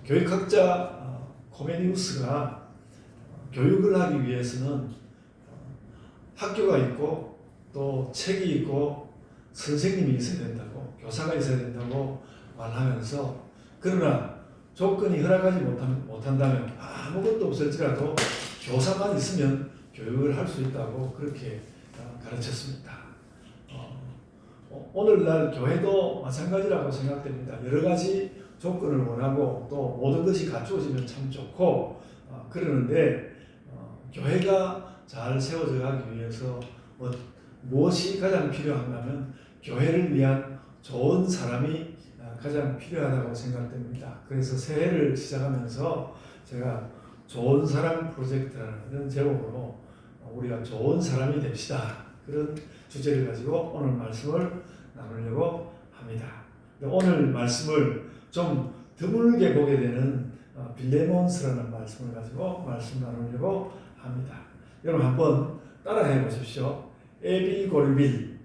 교육학자 코메니우스가 교육을 하기 위해서는 학교가 있고 또 책이 있고 선생님이 있어야 된다고, 교사가 있어야 된다고 말하면서, 그러나 조건이 허락하지 못한다면 아무것도 없을지라도 교사만 있으면 교육을 할 수 있다고 그렇게 가르쳤습니다. 오늘날 교회도 마찬가지라고 생각됩니다. 여러 가지 조건을 원하고 또 모든 것이 갖추어지면 참 좋고 그러는데 교회가 잘 세워져 가기 위해서 무엇이 가장 필요한가면 교회를 위한 좋은 사람이 가장 필요하다고 생각됩니다. 그래서 새해를 시작하면서 제가 좋은 사람 프로젝트라는 제목으로 우리가 좋은 사람이 됩시다, 그런 주제를 가지고 오늘 말씀을 나누려고 합니다. 오늘 말씀을 좀 드물게 보게 되는 빌레몬스라는 말씀을 가지고 말씀 나누려고 합니다. 여러분 한번 따라해 보십시오. 에빌골빌.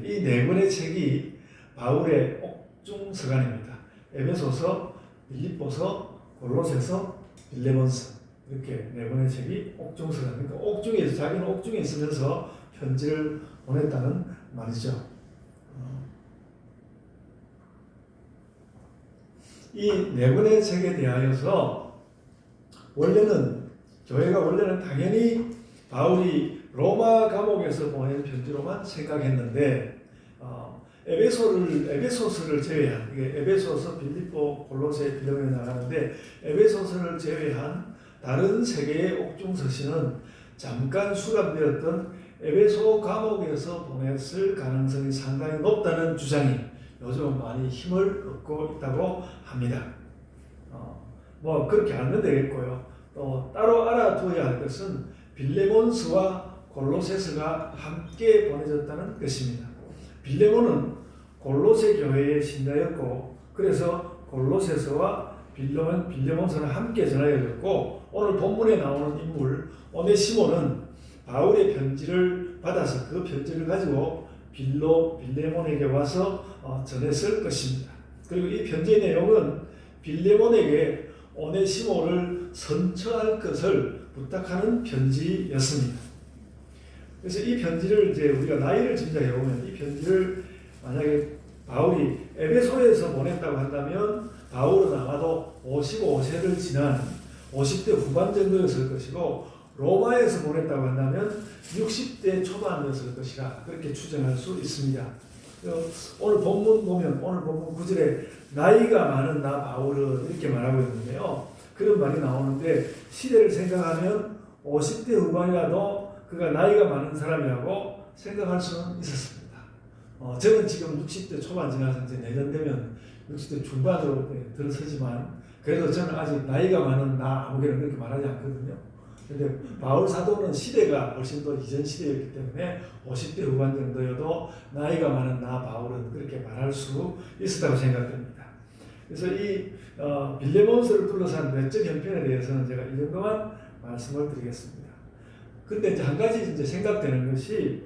이 네 권의 책이 바울의 옥중서간입니다. 에베소서, 빌립보서, 골로새서, 빌레몬서, 이렇게 네 권의 책이 옥중서간. 그러니까 옥중에서, 자기는 옥중에 있으면서 편지를 보냈다는 말이죠. 이 네 권의 책에 대하여서 교회가 원래는 당연히 바울이 로마 감옥에서 보낸 편지로만 생각했는데 에베소서를 제외한, 이게 에베소서, 빌립보, 골로새, 빌레몬에 나가는데 에베소서를 제외한 다른 세 개의 옥중서신은 잠깐 수감되었던 에베소 감옥에서 보냈을 가능성이 상당히 높다는 주장이 요즘 많이 힘을 얻고 있다고 합니다. 그렇게 알면 되겠고요. 또 따로 알아두어야 할 것은 빌레몬스와 골로새서가 함께 보내졌다는 것입니다. 빌레몬은 골로새 교회의 신자였고, 그래서 골로새서와 빌레몬서는 함께 전하여졌고, 오늘 본문에 나오는 인물 오네시모는 바울의 편지를 받아서 그 편지를 가지고 빌레몬에게 와서 전했을 것입니다. 그리고 이 편지의 내용은 빌레몬에게 오네시모를 선처할 것을 부탁하는 편지였습니다. 그래서 이 편지를 이제 우리가 나이를 짐작해 보면, 이 편지를 만약에 바울이 에베소에서 보냈다고 한다면 바울은 아마도 55세를 지난 50대 후반 정도였을 것이고, 로마에서 보냈다고 한다면 60대 초반이었을 것이라 그렇게 추정할 수 있습니다. 오늘 본문 보면, 오늘 본문 9절에 나이가 많은 나 바울은 이렇게 말하고 있는데요. 그런 말이 나오는데 시대를 생각하면 50대 후반이라도 그가 나이가 많은 사람이라고 생각할 수는 있었습니다. 저는 지금 60대 초반 지나서 이제 내년 되면 60대 중반으로 들어서지만, 그래도 저는 아직 나이가 많은 나 아무개는 그렇게 말하지 않거든요. 근데 바울 사도는 시대가 훨씬 더 이전 시대였기 때문에 50대 후반 정도여도 나이가 많은 나 바울은 그렇게 말할 수 있었다고 생각됩니다. 그래서 이 빌레몬서를 둘러싼 내적 형편에 대해서는 제가 이 정도만 말씀을 드리겠습니다. 근데 이제 한 가지 이제 생각되는 것이,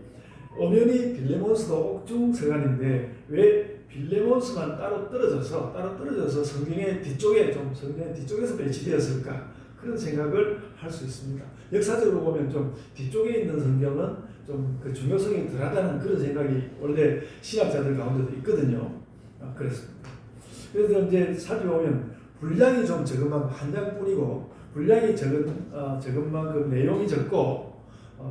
엄연히 빌레몬서도 옥중서간인데 왜 빌레몬서만 따로 떨어져서 성경의 뒤쪽에서 배치되었을까? 그런 생각을 할 수 있습니다. 역사적으로 보면 좀 뒤쪽에 있는 성경은 좀 그 중요성이 덜하다는 그런 생각이 원래 신학자들 가운데도 있거든요. 그렇습니다. 그래서 이제 살펴보면 분량이 좀 적은 만큼 한 장뿐이고, 분량이 적은 만큼 내용이 적고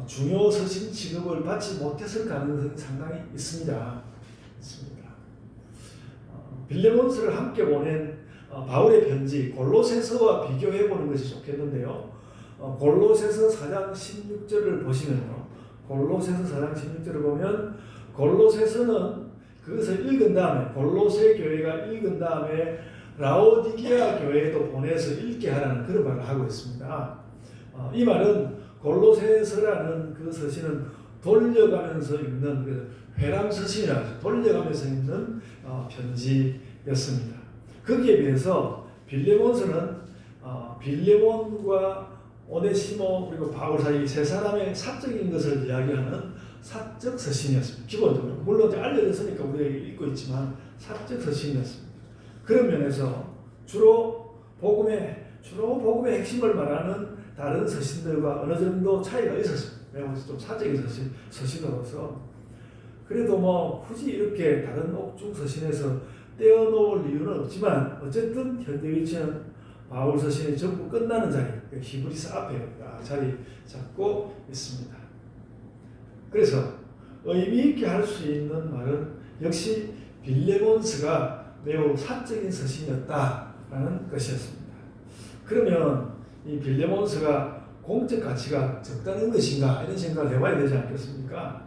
중요 서신 취급을 받지 못했을 가능성이 상당히 있습니다. 빌레몬서를 함께 보낸 바울의 편지 골로새서와 비교해 보는 것이 좋겠는데요. 골로새서 4장 16절을 보시면요. 골로새서 4장 16절을 보면, 골로새서는 그것을 읽은 다음에, 골로새 교회가 읽은 다음에 라오디게아 교회에도 보내서 읽게 하라는 그런 말을 하고 있습니다. 이 말은 골로새서라는 그 서신은 돌려가면서 읽는 회람 서신이라고 돌려가면서 읽는 편지였습니다. 거기에 비해서 빌레몬서는 빌레몬과 오네시모 그리고 바울 사이 세 사람의 사적인 것을 이야기하는 사적 서신이었습니다. 기본적으로 물론 알려졌으니까 우리가 읽고 있지만 사적 서신이었습니다. 그런 면에서 주로 복음의 핵심을 말하는 다른 서신들과 어느 정도 차이가 있었습니다. 매우 좀 사적인 서신으로서. 그래도 뭐 굳이 이렇게 다른 옥중 서신에서 떼어놓을 이유는 없지만 어쨌든 현재 위치는 바울 서신이 전부 끝나는 자리, 히브리서 앞에 자리 잡고 있습니다. 그래서 의미 있게 할 수 있는 말은 역시 빌레몬스가 매우 사적인 서신이었다라는 것이었습니다. 그러면 이 빌레몬스가 공적 가치가 적다는 것인가 이런 생각을 해봐야 되지 않겠습니까?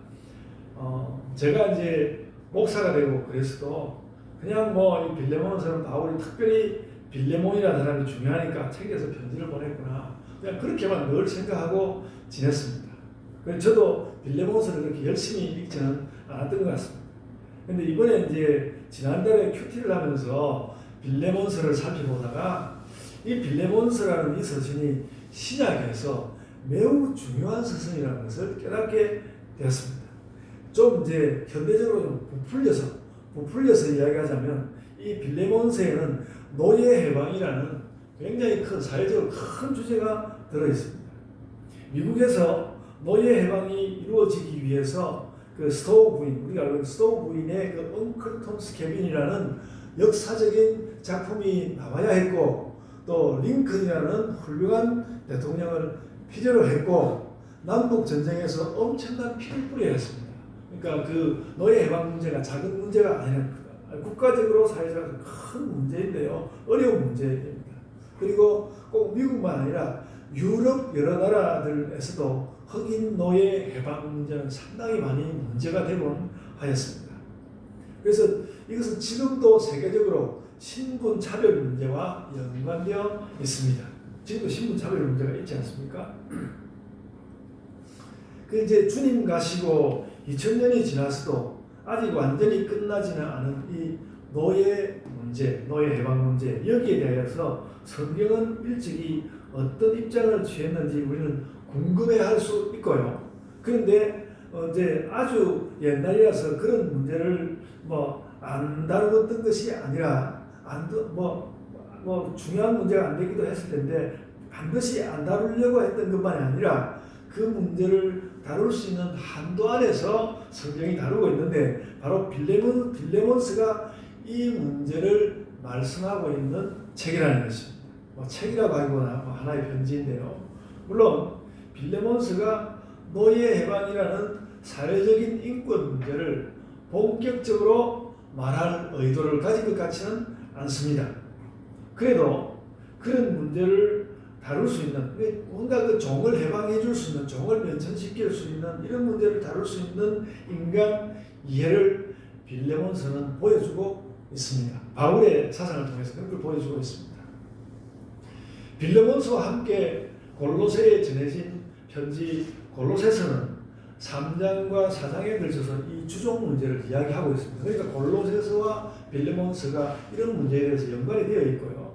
제가 이제 목사가 되고 그래서도 그냥 뭐 이 빌레몬스는 바울이 특별히 빌레몬이라는 사람이 중요하니까 책에서 편지를 보냈구나 그냥 그렇게만 늘 생각하고 지냈습니다. 그래서 저도 빌레몬스를 그렇게 열심히 읽지는 않았던 것 같습니다. 근데 이번에 이제 지난달에 큐티를 하면서 빌레몬스를 살펴보다가 이 빌레몬스라는 이 서신이 신약에서 매우 중요한 서신이라는 것을 깨닫게 되었습니다. 좀 이제 현대적으로 좀 부풀려서 이야기하자면 이 빌레몬스에는 노예 해방이라는 굉장히 큰 사회적으로 큰 주제가 들어있습니다. 미국에서 노예 해방이 이루어지기 위해서 그 스토우 부인, 우리가 알고 있는 스토우 부인의 그 엉클 톰스 케빈이라는 역사적인 작품이 나와야 했고 또 링컨이라는 훌륭한 대통령을 필요로 했고 남북 전쟁에서 엄청난 피를 뿌려야 했습니다. 그러니까 그 노예 해방 문제가 작은 문제가 아니라 국가적으로 사회적으로 큰 문제인데요. 어려운 문제입니다. 그리고 꼭 미국만 아니라 유럽 여러 나라들에서도 흑인 노예 해방 문제는 상당히 많이 문제가 되곤 하였습니다. 그래서 이것은 지금도 세계적으로 신분 차별 문제와 연관되어 있습니다. 지금도 신분 차별 문제가 있지 않습니까? 그 이제 주님 가시고 2000년이 지나서도 아직 완전히 끝나지는 않은 이 노예 문제, 노예 해방 문제 여기에 대해서 성경은 일찍이 어떤 입장을 취했는지 우리는 궁금해할 수 있고요. 그런데 이제 아주 옛날이라서 그런 문제를 안 다루었던 것이 아니라 중요한 문제가 안 되기도 했을 텐데 반드시 안 다루려고 했던 것만이 아니라 그 문제를 다룰 수 있는 한도 안에서 성경이 다루고 있는데 바로 빌레몬스가 이 문제를 말씀하고 있는 책이라는 것입니다. 책이라고 하기보다 하나의 편지인데요. 물론 빌레몬스가 노예 해방이라는 사회적인 인권 문제를 본격적으로 말할 의도를 가진 것 같지는 않습니다. 그래도 그런 문제를 다룰 수 있는 뭔가 그 종을 해방해 줄 수 있는 종을 면천시킬 수 있는 이런 문제를 다룰 수 있는 인간 이해를 빌레몬스는 보여주고 있습니다. 바울의 사상을 통해서 그런 걸 보여주고 있습니다. 빌레몬스와 함께 골로새에 전해진 편지 골로새서는 3장과 4장에 걸쳐서 이 주종 문제를 이야기하고 있습니다. 그러니까 골로새서와 빌레몬스가 이런 문제에 대해서 연관이 되어 있고요.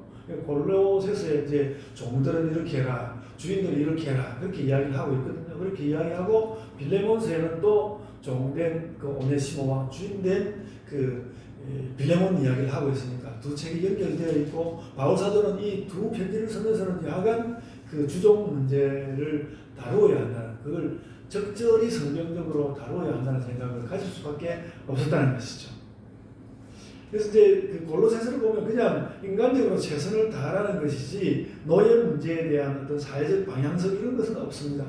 골로새서에 이제 종들은 이렇게 해라, 주인들이 이렇게 해라 그렇게 이야기를 하고 있거든요. 그렇게 이야기하고 빌레몬스에는 또 종된 그 오네시모와 주인된 그 빌레몬 이야기를 하고 있으니까 두 책이 연결되어 있고 바울 사도는 이 두 편지를 쓰면서는 야간 그 주종 문제를 다루어야 한다는 그걸 적절히 성경적으로 다루어야 한다는 생각을 가질 수밖에 없었다는 것이죠. 그래서 이제 그 골로새서를 보면 그냥 인간적으로 최선을 다하라는 것이지 노예 문제에 대한 어떤 사회적 방향성 이런 것은 없습니다.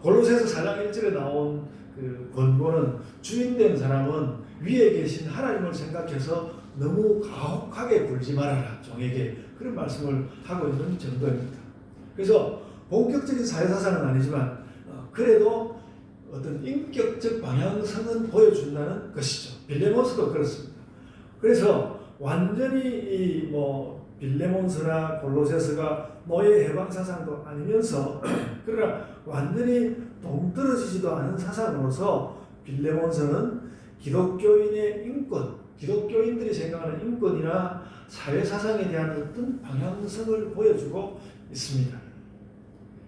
골로새서 4장 1절에 나온 그 권고는 주인된 사람은 위에 계신 하나님을 생각해서 너무 가혹하게 굴지 말아라 종에게 그런 말씀을 하고 있는 정도입니다. 그래서 본격적인 사회사상은 아니지만 그래도 어떤 인격적 방향성은 보여준다는 것이죠. 빌레몬스도 그렇습니다. 그래서 완전히 이 빌레몬스나 골로새서가 노예 해방 사상도 아니면서 그러나 완전히 동떨어지지도 않은 사상으로서 빌레몬스는 기독교인의 인권, 기독교인들이 생각하는 인권이나 사회 사상에 대한 어떤 방향성을 보여주고 있습니다.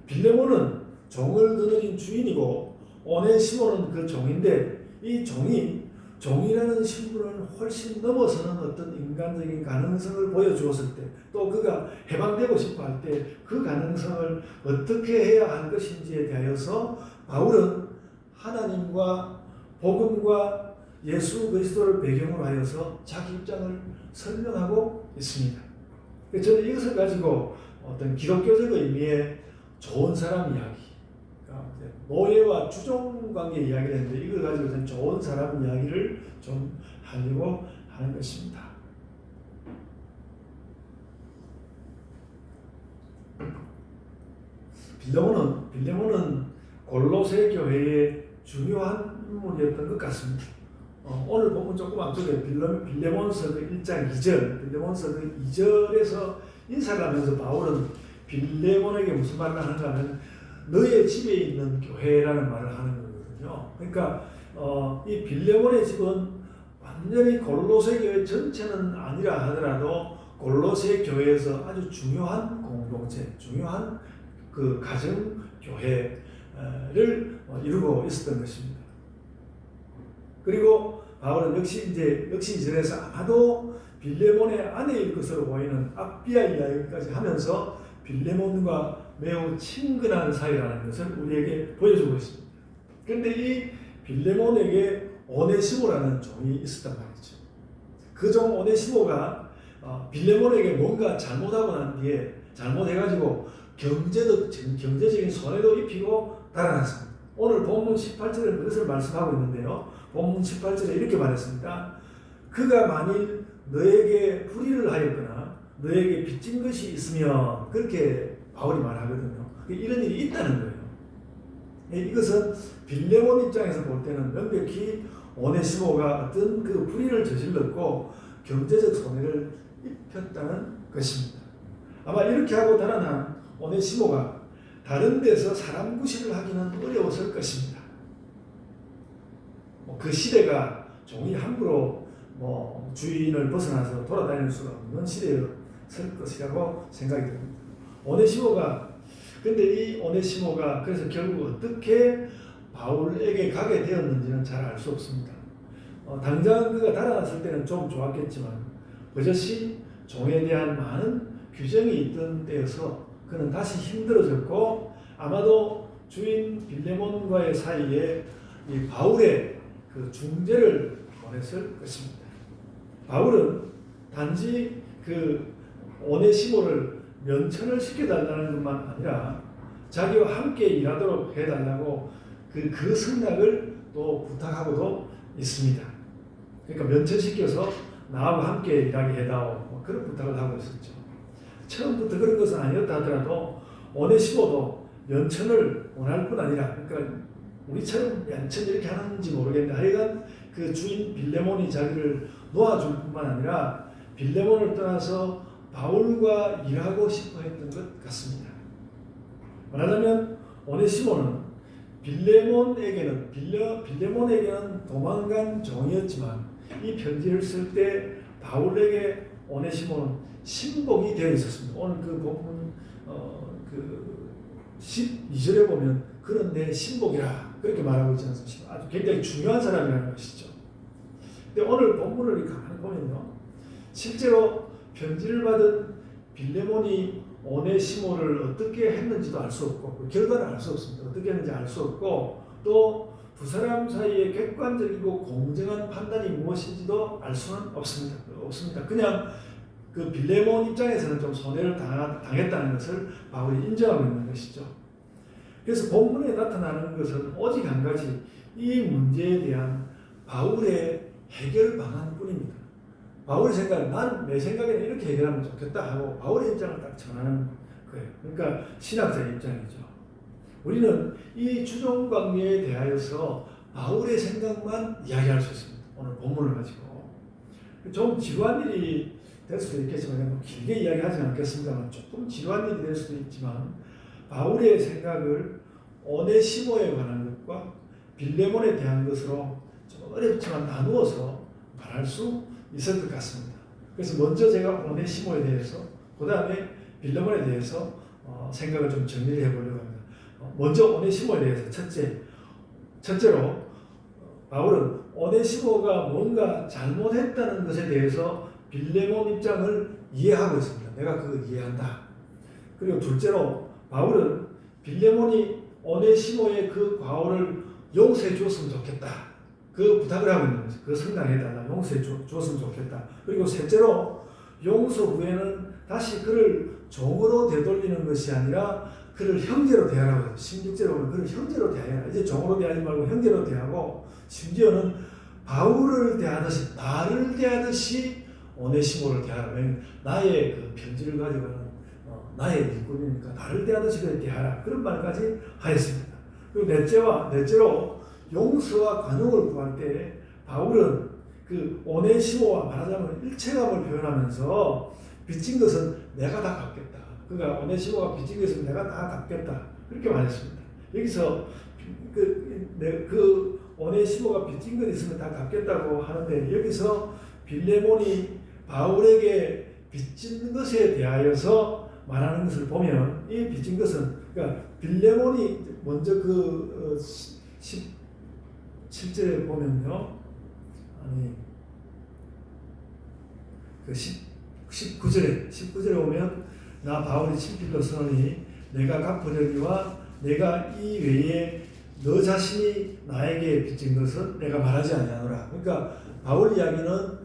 빌레몬은 종을 거느린 주인이고 오네시모는 그 종인데 이 종이 종이라는 신분은 훨씬 넘어서는 어떤 인간적인 가능성을 보여주었을 때, 또 그가 해방되고 싶어 할 때 그 가능성을 어떻게 해야 할 것인지에 대하여서 바울은 하나님과 복음과 예수 그리스도를 배경으로 하여서 자기 입장을 설명하고 있습니다. 저는 이것을 가지고 어떤 기독교적 의미의 좋은 사람 이야기, 노예와 주종 관계 이야기를 했는데, 이걸 가지고 저는 좋은 사람 이야기를 좀 하려고 하는 것입니다. 빌레몬은 골로새 교회의 중요한 인물이었던 것 같습니다. 오늘 보면 조금 앞쪽에 빌레몬서 1장 2절, 빌레몬서 2절에서 인사를 하면서 바울은 빌레몬에게 무슨 말을 하는가 하면 너의 집에 있는 교회라는 말을 하는 거거든요. 그러니까 이 빌레몬의 집은 완전히 골로새 교회 전체는 아니라 하더라도 골로새 교회에서 아주 중요한 공동체, 중요한 그 가정 교회를 이루고 있었던 것입니다. 그리고 바울은 역시 이절에서 아마도 빌레몬의 아내일 것으로 보이는 아비아 이야기까지 하면서 빌레몬과 매우 친근한 사이라는 것을 우리에게 보여주고 있습니다. 그런데 이 빌레몬에게 오네시모라는 종이 있었단 말이죠. 그 종 오네시모가 빌레몬에게 뭔가 잘못하고 난 뒤에 잘못해가지고 경제적인 손해도 입히고 달아났습니다. 오늘 본문 18절에 그것을 말씀하고 있는데요. 본문 18절에 이렇게 말했습니다. 그가 만일 너에게 불의를 하였거나 너에게 빚진 것이 있으면, 그렇게 바울이 말하거든요. 이런 일이 있다는 거예요. 이것은 빌레몬 입장에서 볼 때는 명백히 오네시모가 어떤 그 불의를 저질렀고 경제적 손해를 입혔다는 것입니다. 아마 이렇게 하고 달아난 오네시모가 다른 데서 사람 구실을 하기는 어려웠을 것입니다. 그 시대가 종이 함부로 주인을 벗어나서 돌아다닐 수가 없는 시대였을 것이라고 생각이 듭니다. 근데 이 오네시모가 그래서 결국 어떻게 바울에게 가게 되었는지는 잘 알 수 없습니다. 당장 그가 달아났을 때는 좀 좋았겠지만 버젓이 종에 대한 많은 규정이 있던 때여서 그는 다시 힘들어졌고, 아마도 주인 빌레몬과의 사이에 이 바울의 그 중재를 원했을 것입니다. 바울은 단지 그 오네시모를 면천을 시켜달라는 것만 아니라 자기와 함께 일하도록 해달라고 그 승낙을 또 부탁하고도 있습니다. 그러니까 면천시켜서 나하고 함께 일하게 해다오, 그런 부탁을 하고 있었죠. 처음부터 그런 것은 아니었다 하더라도 오네시모도 면천을 원할 뿐 아니라, 그러니까 우리처럼 면천 이렇게 하는지 모르겠는데 하여간 그 주인 빌레몬이 자기를 놓아줄 뿐만 아니라 빌레몬을 떠나서 바울과 일하고 싶어 했던 것 같습니다. 말하자면 오네시모는 빌레몬에게는 도망간 종이었지만 이 편지를 쓸 때 바울에게 오네시모는 신복이 되어 있었습니다. 오늘 그 본문 12절에 보면 그는 내 신복이라 그렇게 말하고 있지 않습니까? 아주 굉장히 중요한 사람이라는 것이죠. 근데 오늘 본문을 가만히 보면요, 실제로 편지를 받은 빌레몬이 오네시모를 어떻게 했는지도 알 수 없고, 그 결과를 알 수 없습니다. 어떻게 했는지 알 수 없고, 또 두 사람 사이의 객관적이고 공정한 판단이 무엇인지도 알 수는 없습니다. 그냥 그 빌레몬 입장에서는 좀 손해를 당했다는 것을 바울이 인정하고 있는 것이죠. 그래서 본문에 나타나는 것은 오직 한 가지, 이 문제에 대한 바울의 해결 방안뿐입니다. 바울의 나는 내 생각에는 이렇게 해결하면 좋겠다 하고 바울의 입장을 딱 전하는 거예요. 그러니까 신학자의 입장이죠. 우리는 이 주종 관계에 대하여서 바울의 생각만 이야기할 수 있습니다. 오늘 본문을 가지고. 좀 지루한 일이 될 수도 있겠지만, 길게 이야기하지 않겠습니다만, 조금 지루한 일이 될 수도 있지만, 바울의 생각을 오네시모에 관한 것과 빌레몬에 대한 것으로 좀 어렵지만 나누어서 말할 수 있을 것 같습니다. 그래서 먼저 제가 오네시모에 대해서, 그 다음에 빌레몬에 대해서 생각을 좀 정리를 해보려고 합니다. 먼저 오네시모에 대해서 첫째로 바울은 오네시모가 뭔가 잘못했다는 것에 대해서 빌레몬 입장을 이해하고 있습니다. 내가 그걸 이해한다. 그리고 둘째로 바울은 빌레몬이 오네시모의 그 과오를 용서해 주었으면 좋겠다. 그 부탁을 하고 있는 거죠. 그 성당해달라. 용서해 주었으면 좋겠다. 그리고 셋째로 용서 후에는 다시 그를 종으로 되돌리는 것이 아니라 그를 형제로 대하라고 해요. 16절에 보면 그를 형제로 대하라. 이제 종으로 대하지 말고 형제로 대하고 심지어는 바울을 대하듯이 나를 대하듯이 오네시모를 대하라. 왜냐하면 나의 그 편지를 가지고는 나의 일꾼이니까 나를 대하듯이 대하라. 그런 말까지 하였습니다. 그리고 넷째로 용서와 관용을 구할 때 바울은 그 오네시모와 말하자면 일체감을 표현하면서 빚진 것은 내가 다 갚겠다. 그러니까 오네시모가 빚진 것은 내가 다 갚겠다. 그렇게 말했습니다. 여기서 그 오네시모가 빚진 것 있으면 다 갚겠다고 하는데 여기서 빌레몬이 바울에게 빚진 것에 대하여서 말하는 것을 보면 이 빚진 것은 그러니까 빌레몬이 먼저 17절에 보면요. 아니 그 19절에 오면 나 바울이 친필로 쓰노니 내가 갚으려니와 내가 이 외에 너 자신이 나에게 빚진 것은 내가 말하지 아니하노라. 그러니까 바울 이야기는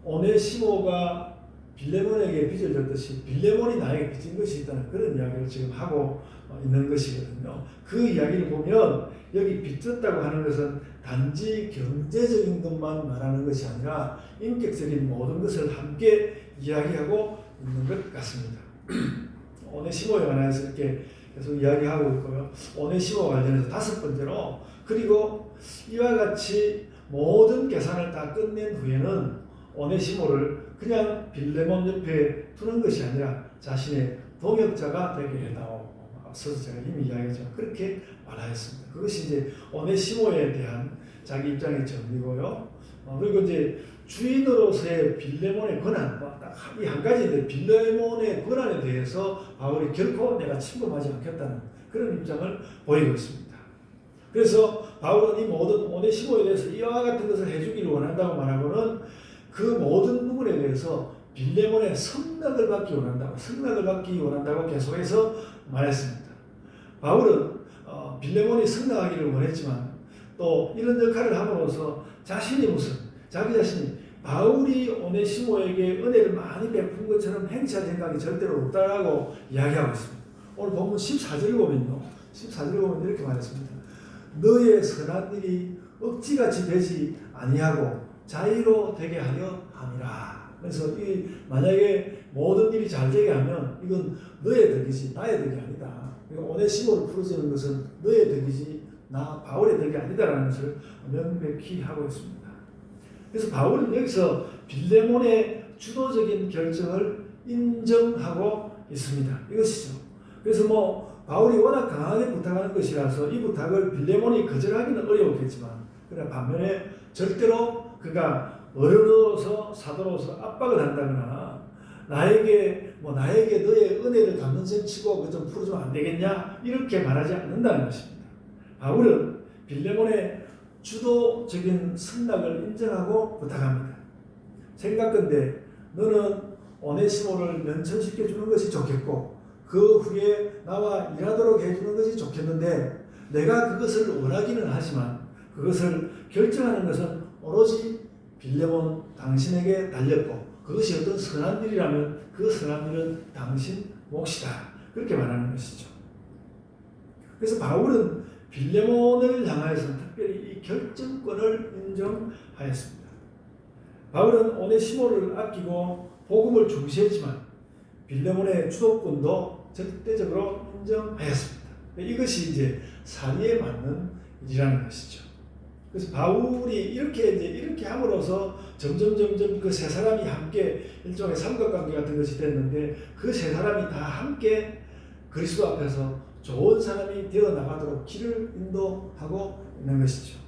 오네시모가 빌레몬에게 빚을 졌듯이 빌레몬이 나에게 빚진 것이 있다는 그런 이야기를 지금 하고 있는 것이거든요. 그 이야기를 보면 여기 빚졌다고 하는 것은 단지 경제적인 것만 말하는 것이 아니라 인격적인 모든 것을 함께 이야기하고 있는 것 같습니다. 오네시모에 관해서 이렇게 계속 이야기하고 있고요. 오네시모 관련해서 다섯 번째로 그리고 이와 같이 모든 계산을 다 끝낸 후에는 오네시모를 그냥 빌레몬 옆에 두는 것이 아니라 자신의 동역자가 되게 해다오. 앞서서 제가 이미 이야기했지만 그렇게 말하였습니다. 그것이 이제 오네시모에 대한 자기 입장의 정리고요. 그리고 이제 주인으로서의 빌레몬의 권한, 딱 이 한 가지인데 빌레몬의 권한에 대해서 바울이 결코 내가 침범하지 않겠다는 그런 입장을 보이고 있습니다. 그래서 바울은 이 모든 오네시모에 대해서 이와 같은 것을 해주기를 원한다고 말하고는 그 모든 부분에 대해서 빌레몬의 성낙을 받기 원한다고 계속해서 말했습니다. 바울은 빌레몬이 성낙하기를 원했지만 또 이런 역할을 함으로써 자기 자신이 바울이 오네시모에게 은혜를 많이 베푼 것처럼 행치할 생각이 절대로 없다라고 이야기하고 있습니다. 오늘 본문 14절을 보면 이렇게 말했습니다. 너의 선한 일이 억지같이 되지 아니하고 자의로 되게 하려 함이라. 그래서 만약에 모든 일이 잘 되게 하면 이건 너의 덕이지 나의 덕이 아니다. 오네시모를 풀어주는 것은 너의 덕이지 나 바울의 덕이 아니다라는 것을 명백히 하고 있습니다. 그래서 바울은 여기서 빌레몬의 주도적인 결정을 인정하고 있습니다. 이것이죠. 그래서 바울이 워낙 강하게 부탁하는 것이라서 이 부탁을 빌레몬이 거절하기는 어려웠겠지만 그러나 반면에 절대로 그가 어른으로서 사도로서 압박을 한다거나 나에게 너의 은혜를 갚는 셈 치고 그 좀 풀어주면 안 되겠냐 이렇게 말하지 않는다는 것입니다. 바울은 빌레몬의 주도적인 승낙을 인정하고 부탁합니다. 생각건대 너는 오네시모를 면천시켜 주는 것이 좋겠고 그 후에 나와 일하도록 해주는 것이 좋겠는데 내가 그것을 원하기는 하지만 그것을 결정하는 것은 오로지 빌레몬 당신에게 달렸고 그것이 어떤 선한 일이라면 그 선한 일은 당신 몫이다. 그렇게 말하는 것이죠. 그래서 바울은 빌레몬을 향하여서 특별히 이 결정권을 인정하였습니다. 바울은 오네시모를 아끼고 복음을 중시했지만 빌레몬의 주도권도 절대적으로 인정하였습니다. 이것이 이제 사리에 맞는 일이라는 것이죠. 그래서 바울이 이렇게 함으로써 점점 그 세 사람이 함께 일종의 삼각관계 같은 것이 됐는데 그 세 사람이 다 함께 그리스도 앞에서 좋은 사람이 되어 나가도록 길을 인도하고 있는 것이죠.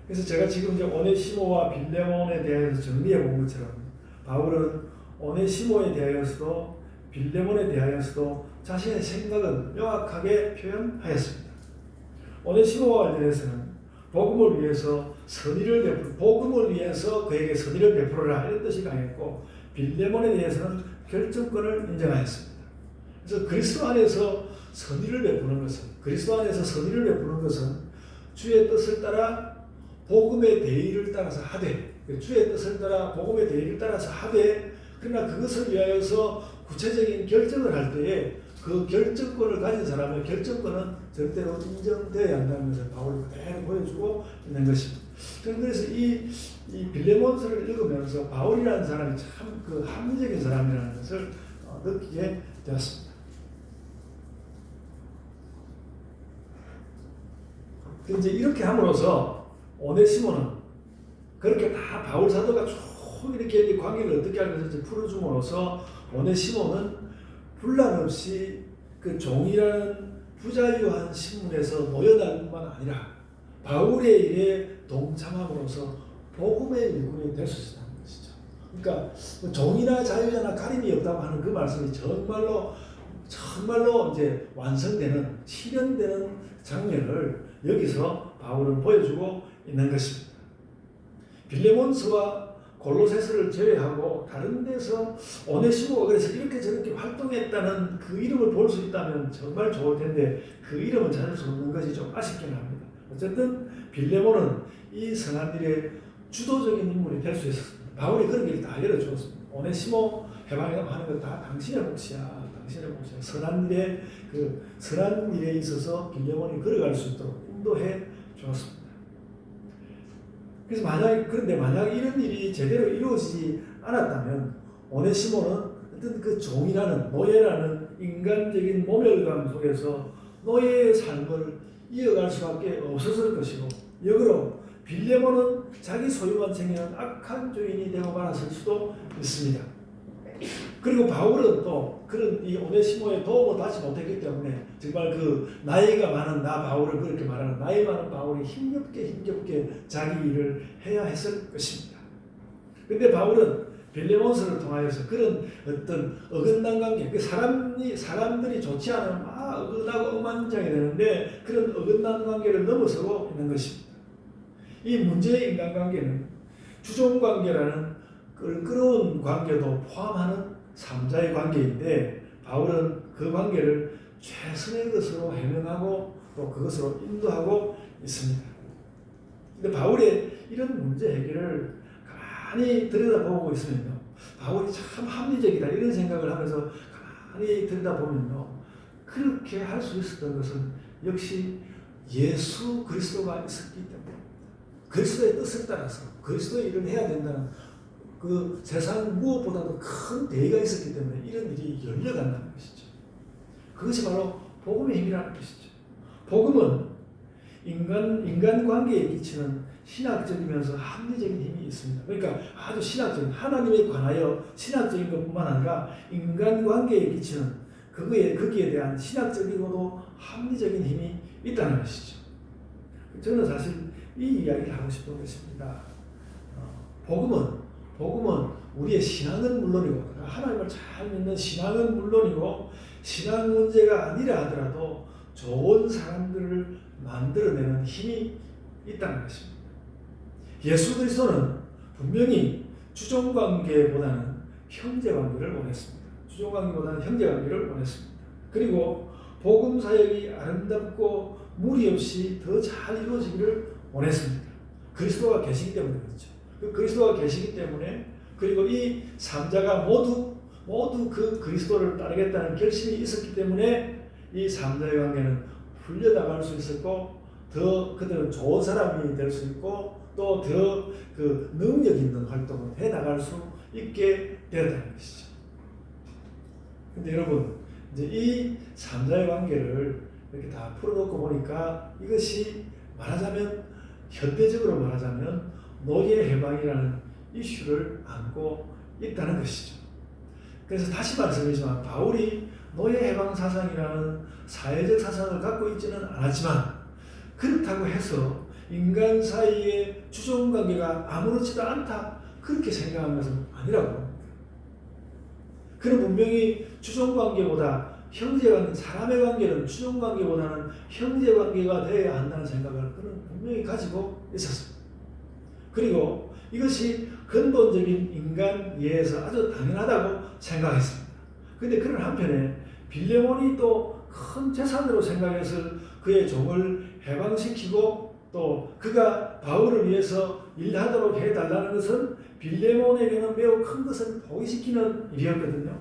그래서 제가 지금 이제 오네시모와 빌레몬에 대해서 정리해 본 것처럼 바울은 오네시모에 대하여서도 빌레몬에 대하여서도 자신의 생각은 명확하게 표현하였습니다. 오네시모와 관련해서는 복음을 위해서 복음을 위해서 그에게 선의를 베풀어라 이런 뜻이 강했고, 빌레몬에 대해서는 결정권을 인정하였습니다. 그래서 그리스도 안에서 선의를 베푸는 것은 주의 뜻을 따라 복음의 대의를 따라서 하되, 주의 뜻을 따라 복음의 대의를 따라서 하되, 그러나 그것을 위하여서 구체적인 결정을 할 때에 그 결정권을 가진 사람의 결정권은 절대로 인정되어야 한다는 것을 바울이 그대로 보여주고 있는 것입니다. 그래서 이 빌레몬서를 읽으면서 바울이라는 사람이 참 그 합리적인 사람이라는 것을 느끼게 되었습니다. 이제 이렇게 함으로써 오네시모는 그렇게 다 바울 사도가 쭉 이렇게 관계를 어떻게 할 것인지 풀어줌으로써 오네시모는 분란 없이 그 종이라는 부자유한 신문에서 모여날 뿐만 아니라 바울의 일에 동참함으로써 복음의 일꾼이 될 수 있다는 것이죠. 그러니까 종이나 자유자나 가림이 없다고 하는 그 말씀이 정말로 이제 완성되는, 실현되는 장면을 여기서 바울은 보여주고 있는 것입니다. 빌레몬서와 골로새서를 제외하고 다른 데서 오네시모가 그래서 이렇게 저렇게 활동했다는 그 이름을 볼 수 있다면 정말 좋을 텐데 그 이름은 찾을 수 없는 것이 좀 아쉽긴 합니다. 어쨌든 빌레몬은 이 선한 일의 주도적인 인물이 될 수 있었습니다. 바울이 그런 길을 다 열어주었습니다. 오네시모 해방이라고 하는 것 다 당신의 몫이야. 선한 일에 있어서 빌레몬이 걸어갈 수 있도록 인도해 주었습니다. 그래서 만약 이런 일이 제대로 이루어지지 않았다면 오네시모는 어떤 그 종이라는, 노예라는 인간적인 모멸감 속에서 노예의 삶을 이어갈 수밖에 없었을 것이고, 역으로 빌레몬은 자기 소유만 챙기는 악한 주인이 되고 말았을 수도 있습니다. 그리고 바울은 또 그런 이 오네시모의 도움을 받지 못했기 때문에 정말 그 나이가 많은 바울을 그렇게 말하는 나이 많은 바울이 힘겹게 자기 일을 해야 했을 것입니다. 근데 바울은 빌레몬서를 통하여서 그런 어떤 어긋난 관계, 사람들이 좋지 않으면 막 어긋나고 엉망진창이 되는데 그런 어긋난 관계를 넘어서고 있는 것입니다. 이 문제의 인간관계는 주종관계라는 끌어온 관계도 포함하는 3자의 관계인데, 바울은 그 관계를 최선의 것으로 해명하고 또 그것으로 인도하고 있습니다. 근데 바울의 이런 문제 해결을 가만히 들여다보고 있으면요, 바울이 참 합리적이다 이런 생각을 하면서 가만히 들여다보면요, 그렇게 할 수 있었던 것은 역시 예수 그리스도가 있었기 때문에, 그리스도의 뜻을 따라서 그리스도의 일을 해야 된다는 그 세상 무엇보다도 큰 대의가 있었기 때문에 이런 일이 열려간다는 것이죠. 그것이 바로 복음의 힘이라는 것이죠. 복음은 인간관계에 끼치는 신학적이면서 합리적인 힘이 있습니다. 그러니까 아주 신학적인, 하나님에 관하여 신학적인 것뿐만 아니라 인간관계에 끼치는 거기에 대한 신학적이고도 합리적인 힘이 있다는 것이죠. 저는 사실 이 이야기를 하고 싶은 것입니다. 복음은 우리의 신앙은 물론이고, 하나님을 잘 믿는 신앙은 물론이고, 신앙 문제가 아니라 하더라도 좋은 사람들을 만들어내는 힘이 있다는 것입니다. 예수 그리스도는 분명히 주종관계보다는 형제관계를 원했습니다. 그리고 복음 사역이 아름답고 무리 없이 더 잘 이루어지기를 원했습니다. 그리스도가 계시기 때문에 그렇죠. 그리스도가 계시기 때문에, 그리고 이 3자가 모두 그 그리스도를 따르겠다는 결심이 있었기 때문에 이 3자의 관계는 풀려나갈 수 있었고, 더 그들은 좋은 사람이 될 수 있고, 또 더 그 능력 있는 활동을 해 나갈 수 있게 되었다는 것이죠. 근데 여러분, 이제 이 3자의 관계를 이렇게 다 풀어놓고 보니까 이것이 현대적으로 말하자면 노예 해방이라는 이슈를 안고 있다는 것이죠. 그래서 다시 말씀드리지만 바울이 노예 해방 사상이라는 사회적 사상을 갖고 있지는 않았지만, 그렇다고 해서 인간 사이의 주종관계가 아무렇지도 않다 그렇게 생각하는 것은 아니라고 합니다. 그는 분명히 주종관계보다 형제관계, 사람의 관계는 추종관계보다는 형제관계가 되어야 한다는 생각을 그는 분명히 가지고 있었습니다. 그리고 이것이 근본적인 인간 이해에서 아주 당연하다고 생각했습니다. 그런데 그런 한편에 빌레몬이 또 큰 재산으로 생각해서 그의 종을 해방시키고 또 그가 바울을 위해서 일하도록 해달라는 것은 빌레몬에게는 매우 큰 것을 포기시키는 일이었거든요.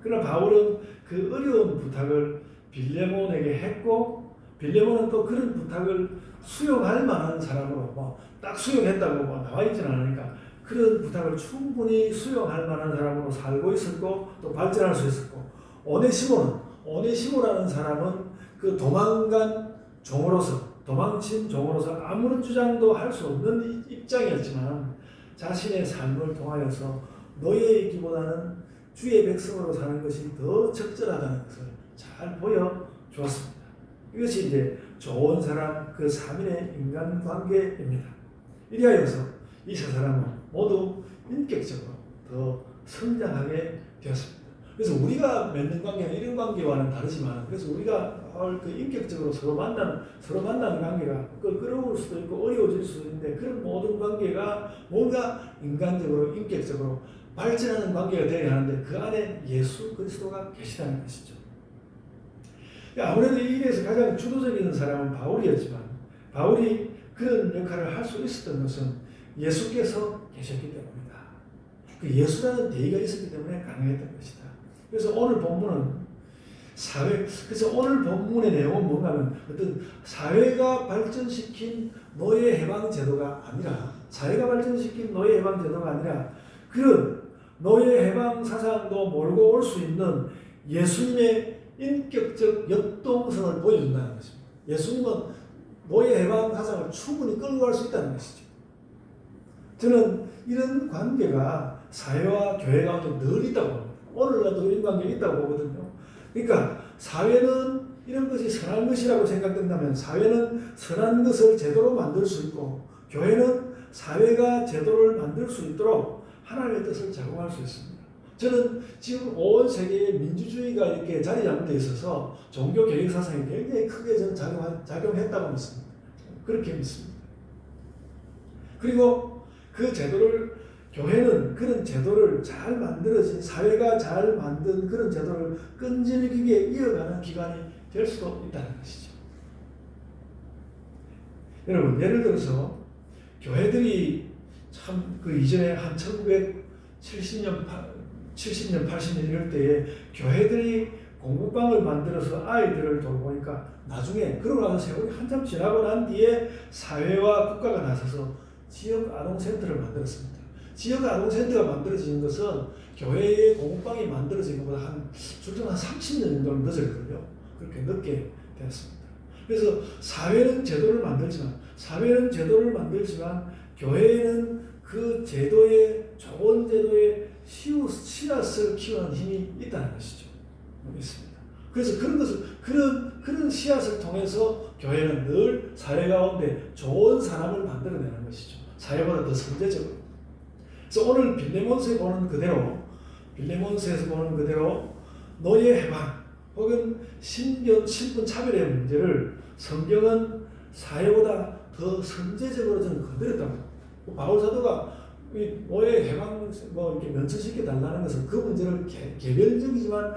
그러나 바울은 그 어려운 부탁을 빌레몬에게 했고 빌레몬은 또 그런 부탁을 수용할 만한 사람으로 딱 수용했다고 나와 있지는 않으니까 그런 부탁을 충분히 수용할 만한 사람으로 살고 있었고 또 발전할 수 있었고 오네시모라는 사람은 그 도망친 종으로서 아무런 주장도 할 수 없는 입장이었지만 자신의 삶을 통하여서 노예이기보다는 주의 백성으로 사는 것이 더 적절하다는 것을 잘 보여주었습니다. 이것이 이제 좋은 사람 그 3인의 인간관계입니다. 이리하여서 이 세 사람은 모두 인격적으로 더 성장하게 되었습니다. 그래서 우리가 맺는 관계는 이런 관계와는 다르지만 그래서 우리가 그 인격적으로 서로 만나는 관계가 끌어올 수도 있고 어려워질 수도 있는데 그런 모든 관계가 뭔가 인간적으로 인격적으로 발전하는 관계가 되어야 하는데 그 안에 예수 그리스도가 계시다는 것이죠. 아무래도 이 일에서 가장 주도적인 사람은 바울이었지만 바울이 그런 역할을 할 수 있었던 것은 예수께서 계셨기 때문이다. 그 예수라는 대의가 있었기 때문에 가능했던 것이다. 그래서 오늘 본문은 그래서 오늘 본문의 내용은 뭔가 하면 어떤 사회가 발전시킨 노예 해방 제도가 아니라 그런 노예 해방 사상도 몰고 올 수 있는 예수님의 인격적 역동성을 보여준다는 것입니다. 예수님은 노예 해방 사상을 충분히 끌고 갈 수 있다는 것이죠. 저는 이런 관계가 사회와 교회 가운데 늘 있다고 봅니다. 오늘날도 이런 관계가 있다고 보거든요. 그러니까 사회는 이런 것이 선한 것이라고 생각된다면 사회는 선한 것을 제도로 만들 수 있고 교회는 사회가 제도를 만들 수 있도록 하나님의 뜻을 작용할 수 있습니다. 저는 지금 온 세계에 민주주의가 이렇게 자리 잡는 데 있어서 종교 개혁 사상이 굉장히 크게 저는 작용했다고 믿습니다. 그렇게 믿습니다. 그리고 그 제도를 교회는 그런 제도를 잘 만들어진 사회가 잘 만든 그런 제도를 끈질기게 이어가는 기관이 될 수도 있다는 것이죠. 여러분 예를 들어서 교회들이 참 그 이전에 한 1970년 80년 이럴 때에 교회들이 공부방을 만들어서 아이들을 돌보니까 나중에 그러고 나서 세월이 한참 지나고 난 뒤에 사회와 국가가 나서서 지역 아동센터를 만들었습니다. 지역 아동센터가 만들어진 것은 교회의 공부방이 만들어진 것보다 출정 한 30년 정도는 늦을걸요. 그렇게 늦게 되었습니다. 그래서 사회는 제도를 만들지만 교회는 그 좋은 제도의 씨앗을 키우는 힘이 있다는 것이죠. 있습니다. 그래서 그런 씨앗을 통해서 교회는 늘 사회 가운데 좋은 사람을 만들어내는 것이죠. 사회보다 더 선제적으로. 그래서 오늘 빌레몬스에서 보는 그대로 노예 해방 혹은 신분 차별의 문제를 성경은 사회보다 더 선제적으로 저는 건드렸다고. 바울 사도가 노예 해방 이렇게 면처시켜 달라는 것은 그 문제를 개별적이지만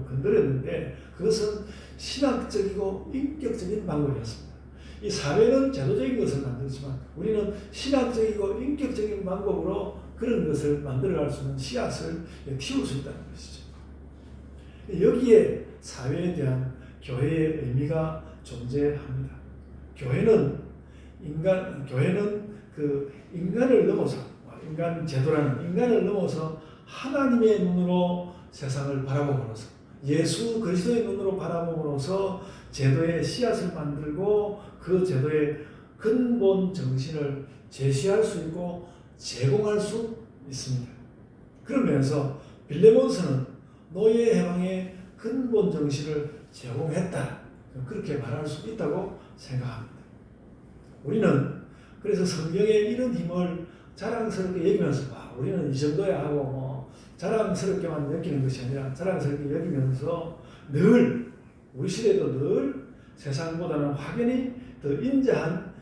건드렸는데 그것은 신학적이고 인격적인 방법이었습니다. 이 사회는 제도적인 것을 만들지만 우리는 신학적이고 인격적인 방법으로 그런 것을 만들어갈 수 있는 씨앗을 키울 수 있다는 것이죠. 여기에 사회에 대한 교회의 의미가 존재합니다. 교회는 그 인간을 넘어서 인간 제도라는 인간을 넘어서 하나님의 눈으로 세상을 바라봄으로써 예수 그리스도의 눈으로 바라봄으로써 제도의 씨앗을 만들고 그 제도의 근본 정신을 제시할 수 있고 제공할 수 있습니다. 그런 면에서 빌레몬스는 노예 해방의 근본 정신을 제공했다. 그렇게 말할 수 있다고 생각합니다. 우리는 그래서 성경의 이런 힘을 자랑스럽게 여기면서 우리는 이 정도야 하고 자랑스럽게만 느끼는 것이 아니라 자랑스럽게 여기면서 늘 우리 시대도 늘 세상보다는 확연히 더 인자한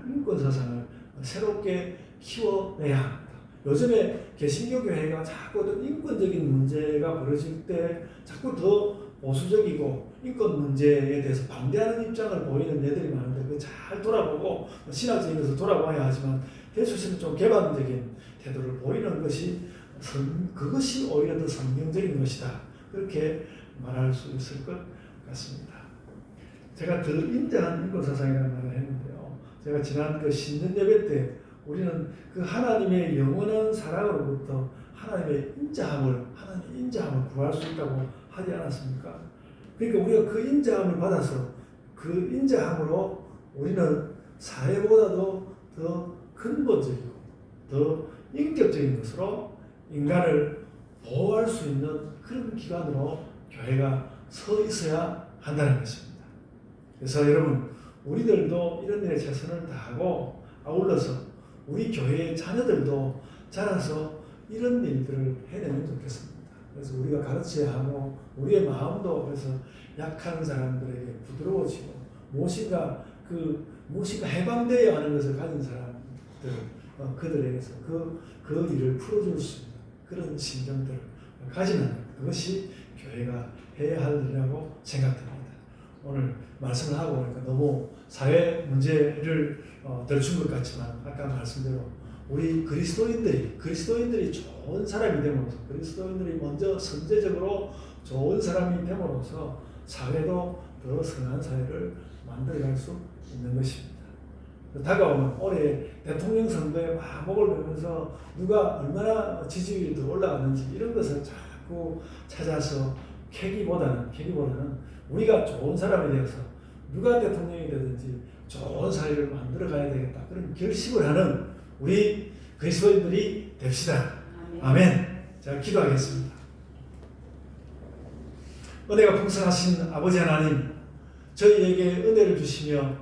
인권 사상을 새롭게 키워내야 합니다. 요즘에 개신교 교회가 자꾸 인권적인 문제가 벌어질 때 자꾸 더 보수적이고 인권 문제에 대해서 반대하는 입장을 보이는 애들이 많은데 그거 잘 돌아보고 신학적인 것을 돌아봐야 하지만 대수씨는 좀 개방적인 태도를 보이는 것이 그것이 오히려 더 성경적인 것이다. 그렇게 말할 수 있을 것 같습니다. 제가 더 인자한 인권 사상이라는 말을 했는데요. 제가 지난 그 신년 예배 때 우리는 그 하나님의 영원한 사랑으로부터 하나님의 인자함을 구할 수 있다고 하지 않았습니까? 그러니까 우리가 그 인자함을 받아서 그 인자함으로 우리는 사회보다도 더 근본적이고 더 인격적인 것으로 인간을 보호할 수 있는 그런 기관으로 교회가 서 있어야 한다는 것입니다. 그래서 여러분 우리들도 이런 일에 최선을 다하고 아울러서 우리 교회의 자녀들도 자라서 이런 일들을 해내면 좋겠습니다. 그래서 우리가 가르쳐야 하고 우리의 마음도 그래서 약한 사람들에게 부드러워지고 무엇인가 해방되어야 하는 것을 가진 사람들 그들에게서 그 일을 풀어줄 수 있는 그런 심정들을 가지는 그것이 교회가 해야 할 일이라고 생각됩니다. 오늘 말씀을 하고 보니까 너무 사회 문제를 들춘 것 같지만 아까 말씀대로 우리 그리스도인들이 좋은 사람이 됨으로써 그리스도인들이 먼저 선제적으로 좋은 사람이 됨으로써 사회도 더 선한 사회를 만들어갈 수 있는 것입니다. 다가오는 올해 대통령 선거에 막 목을 매면서 누가 얼마나 지지율이 더 올라가는지 이런 것을 자꾸 찾아서 캐기보다는 우리가 좋은 사람이 되어서 누가 대통령이 되든지 좋은 사회를 만들어 가야 되겠다. 그런 결심을 하는 우리 그리스도인들이 됩시다. 아멘. 자, 기도하겠습니다. 은혜가 풍성하신 아버지 하나님, 저희에게 은혜를 주시며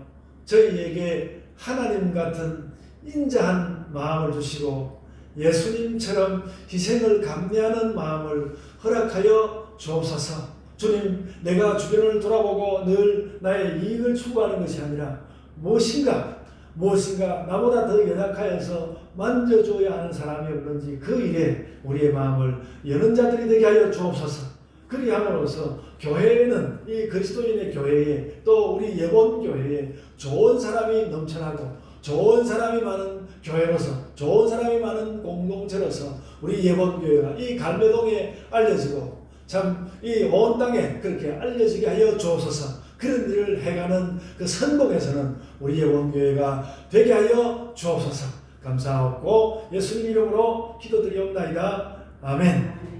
저희에게 하나님 같은 인자한 마음을 주시고 예수님처럼 희생을 감내하는 마음을 허락하여 주옵소서. 주님, 내가 주변을 돌아보고 늘 나의 이익을 추구하는 것이 아니라 무엇인가 나보다 더 연약하여서 만져줘야 하는 사람이 없는지 그 일에 우리의 마음을 여는 자들이 되게 하여 주옵소서. 그리함으로써 교회에는 이 그리스도인의 교회에 또 우리 예본교회에 좋은 사람이 넘쳐나고 좋은 사람이 많은 교회로서 좋은 사람이 많은 공동체로서 우리 예본교회가 이 갈매동에 알려지고 참 이 온 땅에 그렇게 알려지게 하여 주옵소서. 그런 일을 해가는 그 선봉에서는 우리 예본교회가 되게 하여 주옵소서. 감사하고 예수님 이름으로 기도드리옵나이다. 아멘.